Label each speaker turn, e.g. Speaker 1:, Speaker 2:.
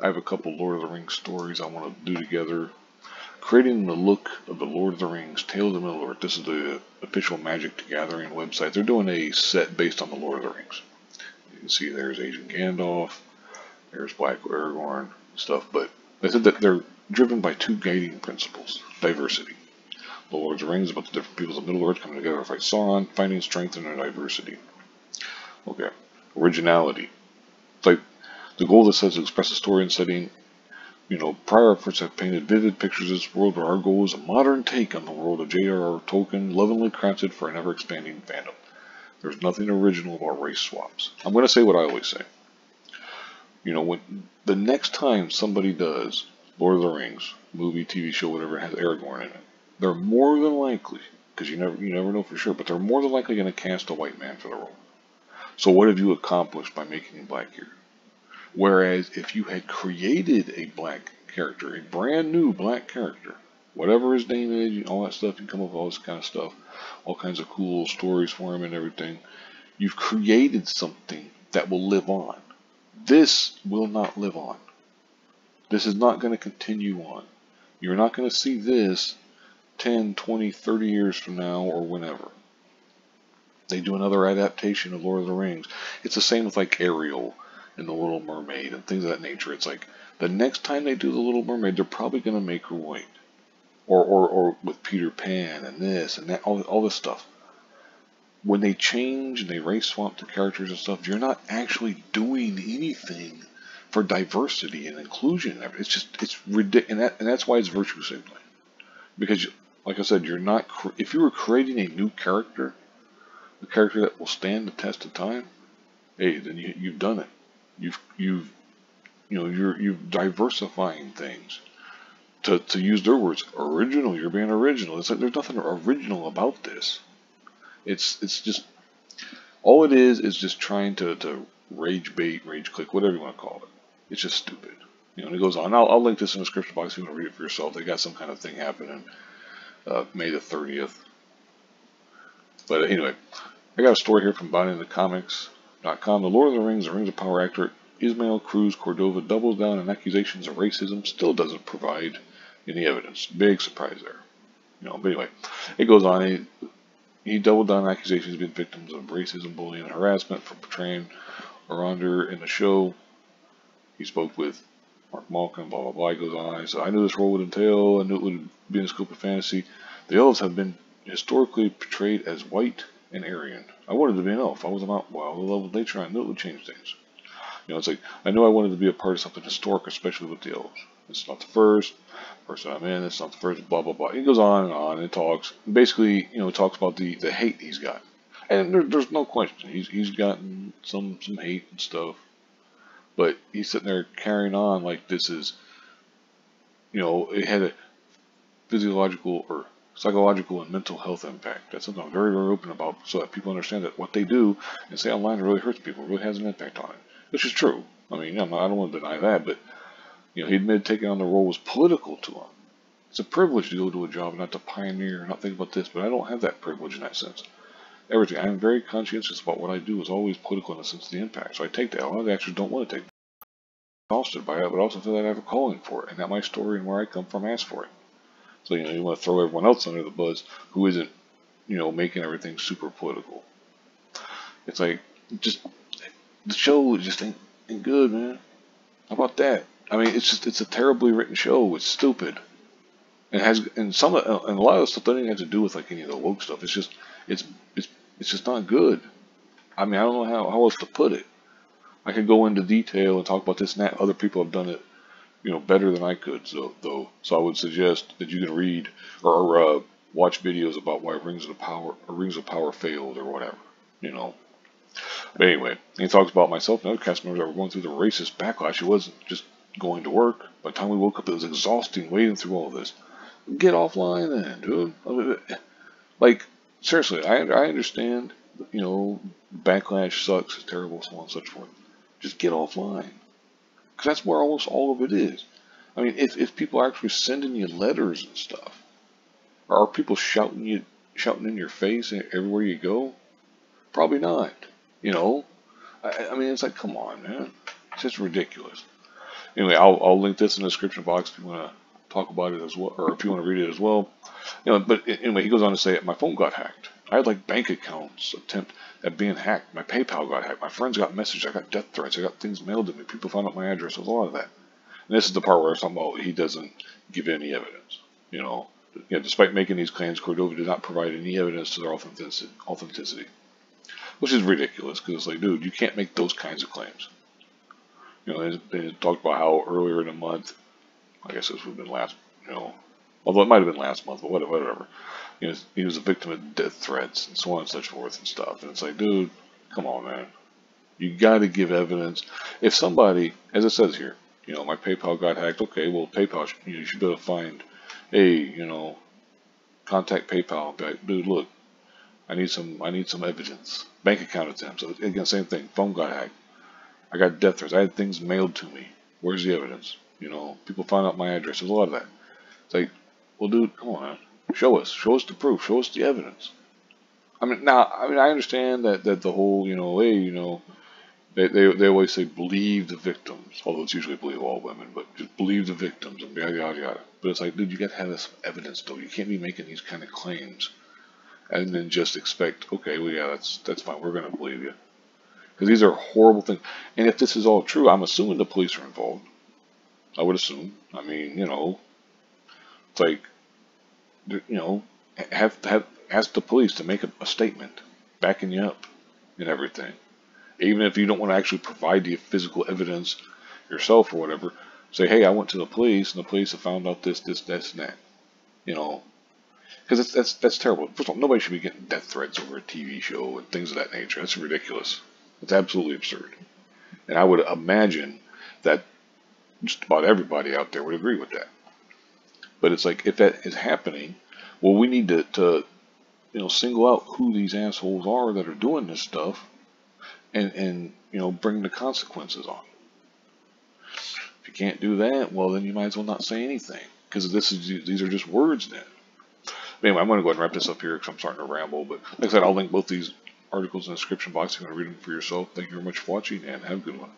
Speaker 1: I have a couple Lord of the Rings stories I want to do together. Creating the look of the Lord of the Rings, Tales of Middle-earth. This is the official Magic the Gathering website. They're doing a set based on the Lord of the Rings. You can see there's Agent Gandalf, there's Black Aragorn, stuff. But they said that they're driven by two guiding principles: diversity. The Lord of the Rings is about the different peoples of Middle-earth coming together to fight Sauron, finding strength in their diversity. Okay. Originality. It's like the goal that says to express a story and setting. Prior efforts have painted vivid pictures of this world, but our goal is a modern take on the world of J.R.R. Tolkien, lovingly crafted for an ever-expanding fandom. There's nothing original about race swaps. I'm going to say what I always say. When the next time somebody does Lord of the Rings, movie, TV show, whatever, has Aragorn in it, they're more than likely, because you never know for sure, but they're more than likely going to cast a white man for the role. So what have you accomplished by making him black here? Whereas if you had created a black character, a brand new black character, whatever his name is, all that stuff, you come up with all this kind of stuff, all kinds of cool stories for him and everything, you've created something that will live on. This will not live on. This is not going to continue on. You're not going to see this 10, 20, 30 years from now or whenever. They do another adaptation of Lord of the Rings. It's the same with like Ariel and the Little Mermaid and things of that nature. It's like the next time they do the Little Mermaid, they're probably going to make her white, or with Peter Pan and this and that, all this stuff. When they change and they race swap the characters and stuff, you're not actually doing anything for diversity and inclusion. It's ridiculous, and that's why it's virtue signaling. Because, like I said, you're not. If you were creating a new character, a character that will stand the test of time, hey, then you've done it. You're diversifying things. To use their words, original. You're being original. It's like there's nothing original about this. It's just all it is just trying to rage bait, rage click, whatever you want to call it. It's just stupid. And it goes on. I'll link this in the description box if you want to read it for yourself. They got some kind of thing happening May the 30th. But anyway, I got a story here from BuyingTheComics.com. The Lord of the Rings of Power actor Ismael Cruz Cordova doubles down on accusations of racism, still doesn't provide any evidence. Big surprise there. But anyway, it goes on. He doubled down on accusations of being victims of racism, bullying, and harassment for portraying Aragorn in the show. He spoke with Mark Malkin, blah, blah, blah. He goes on. He said, I knew this role would entail, I knew it would be in the scope of fantasy. The elves have been historically portrayed as white and Aryan. I wanted to be an elf. I wasn't out wild. The love of nature, I knew it would change things. It's like, I knew I wanted to be a part of something historic, especially with the elves. It's not the first person I'm in, it's not the first, blah, blah, blah. He goes on and talks. Basically, talks about the hate he's got. And there's no question. He's gotten some hate and stuff. But he's sitting there carrying on like this is, it had a physiological or psychological and mental health impact. That's something I'm very, very open about so that people understand that what they do and say online really hurts people, really has an impact on it. Which is true. I mean, I don't want to deny that, but he admitted taking on the role was political to him. It's a privilege to go to a job, not to pioneer, not think about this, but I don't have that privilege in that sense. Everything. I'm very conscientious about what I do is always political in the sense of the impact. So I take that. A lot of the actors don't want to take it. I'm exhausted by it, but also feel that I have a calling for it, and that my story and where I come from asks for it. So, you want to throw everyone else under the bus who isn't, making everything super political. It's like, just, the show just ain't good, man. How about that? I mean, it's a terribly written show. It's stupid. And a lot of the stuff doesn't even have to do with like any of the woke stuff. It's just not good. I mean, I don't know how else to put it. I could go into detail and talk about this and that. Other people have done it, better than I could. So I would suggest that you can read or watch videos about why Rings of Power failed or whatever, But anyway, he talks about myself and other cast members that were going through the racist backlash. It wasn't just going to work. By the time we woke up, it was exhausting wading through all of this. Get offline then, dude. Like, seriously, I understand, backlash sucks, it's terrible, so on and such forth. Just get offline. Because that's where almost all of it is. I mean, if people are actually sending you letters and stuff, or are people shouting in your face everywhere you go? Probably not. I mean, it's like, come on, man. It's just ridiculous. Anyway, I'll link this in the description box if you want to talk about it as well, or if you want to read it as well. But anyway, he goes on to say, my phone got hacked. I had like bank accounts attempt at being hacked. My PayPal got hacked. My friends got messages. I got death threats. I got things mailed to me. People found out my address. There's a lot of that. And this is the part where I'm talking about he doesn't give any evidence. Despite making these claims, Cordova did not provide any evidence to their authenticity, which is ridiculous because it's like, dude, you can't make those kinds of claims. They talked about how earlier in the month, I guess this would have been last, although it might have been last month, but whatever. He was a victim of death threats and so on and such forth and stuff. And it's like, dude, come on, man. You got to give evidence. If somebody, as it says here, my PayPal got hacked. Okay, well, PayPal, you should be able to find, hey, contact PayPal. Dude, look, I need some evidence. Bank account attempts. So again, same thing. Phone got hacked. I got death threats. I had things mailed to me. Where's the evidence? People found out my address. There's a lot of that. It's like, well, dude, come on, man. Show us the proof. Show us the evidence. I understand that the whole, hey, they always say believe the victims, although it's usually believe all women, but just believe the victims and yada yada yada. But it's like, dude, you got to have some evidence though. You can't be making these kind of claims and then just expect, okay, well, yeah, that's fine. We're gonna believe you because these are horrible things. And if this is all true, I'm assuming the police are involved. I would assume. It's like, have ask the police to make a statement backing you up and everything. Even if you don't want to actually provide the physical evidence yourself or whatever, say, hey, I went to the police and the police have found out this, and that. Because that's terrible. First of all, nobody should be getting death threats over a TV show and things of that nature. That's ridiculous. It's absolutely absurd. And I would imagine that just about everybody out there would agree with that. But it's like, if that is happening, well, we need to single out who these assholes are that are doing this stuff and bring the consequences on. If you can't do that, well, then you might as well not say anything because these are just words then. Anyway, I'm going to go ahead and wrap this up here because I'm starting to ramble. But like I said, I'll link both these articles in the description box if you want to read them for yourself. Thank you very much for watching and have a good one.